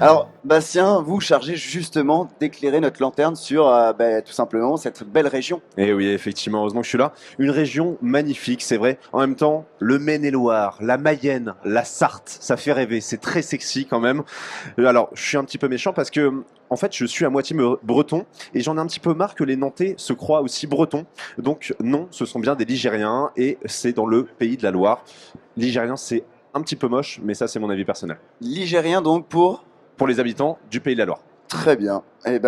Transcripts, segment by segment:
Alors, Bastien, vous chargez justement d'éclairer notre lanterne sur tout simplement cette belle région. Et oui, effectivement, heureusement que je suis là. Une région magnifique, c'est vrai. En même temps, le Maine-et-Loire, la Mayenne, la Sarthe, ça fait rêver. C'est très sexy quand même. Alors, je suis un petit peu méchant parce que, en fait, je suis à moitié breton et j'en ai un petit peu marre que les Nantais se croient aussi bretons. Donc, non, ce sont bien des Ligériens et c'est dans le pays de la Loire. Ligérien, c'est un petit peu moche, mais ça, c'est mon avis personnel. Ligérien donc pour. Pour les habitants du pays de la Loire. Très bien. Très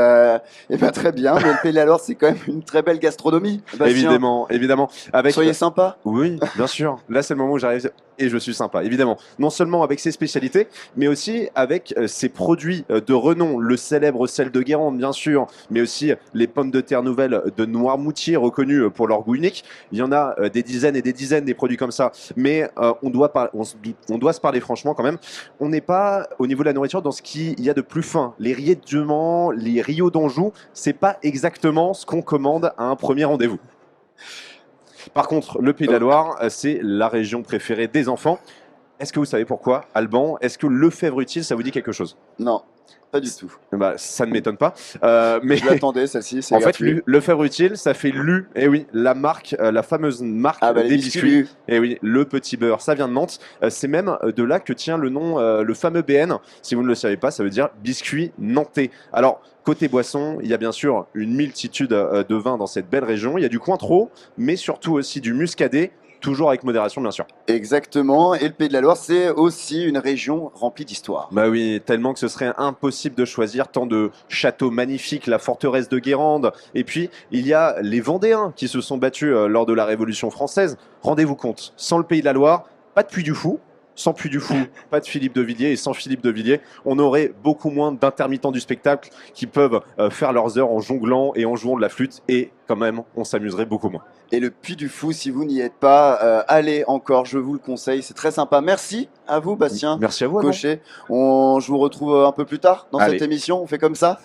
bien. Mais le Pays de la Loire, c'est quand même une très belle gastronomie. Bastien, Évidemment, évidemment. Avec soyez sympa. Oui, bien sûr. Là, c'est le moment où j'arrive et je suis sympa, évidemment. Non seulement avec ses spécialités, mais aussi avec ses produits de renom. Le célèbre sel de Guérande, bien sûr, mais aussi les pommes de terre nouvelles de Noirmoutier, reconnues pour leur goût unique. Il y en a des dizaines et des dizaines des produits comme ça. Mais on doit se parler franchement quand même. On n'est pas, au niveau de la nourriture, dans ce qu'il y a de plus fin. Les rillets de Mans, les Rio d'Anjou, c'est pas exactement ce qu'on commande à un premier rendez-vous. Par contre, le Pays de la Loire, c'est la région préférée des enfants. Est-ce que vous savez pourquoi, Alban? Est-ce que Lefebvre Utile, ça vous dit quelque chose? Non, pas du tout. Bah, ça ne m'étonne pas. Mais Je l'attendais, celle-ci, c'est en fait, gratuit. Lefebvre Utile, ça fait Lu. Et oui, la marque, la fameuse marque Les des biscuits. biscuits. Et oui, le petit beurre, ça vient de Nantes. C'est même de là que tient le nom, le fameux BN. Si vous ne le savez pas, ça veut dire biscuit nantais. Alors, côté boisson, il y a bien sûr une multitude de vins dans cette belle région. Il y a du Cointreau, mais surtout aussi du Muscadet. Toujours avec modération, bien sûr. Exactement. Et le Pays de la Loire, c'est aussi une région remplie d'histoire. Bah oui, tellement que ce serait impossible de choisir tant de châteaux magnifiques, la forteresse de Guérande. Et puis, il y a les Vendéens qui se sont battus lors de la Révolution française. Rendez-vous compte, sans le Pays de la Loire, pas de Puy du Fou. Sans Puy du Fou, pas de Philippe de Villiers. Et sans Philippe de Villiers, on aurait beaucoup moins d'intermittents du spectacle qui peuvent faire leurs heures en jonglant et en jouant de la flûte. Et quand même, on s'amuserait beaucoup moins. Et le Puy du Fou, si vous n'y êtes pas, allez encore, je vous le conseille, c'est très sympa. Merci à vous, Bastien Merci à vous, Alban. Cochet. Je vous retrouve un peu plus tard dans Allez. cette émission, on fait comme ça.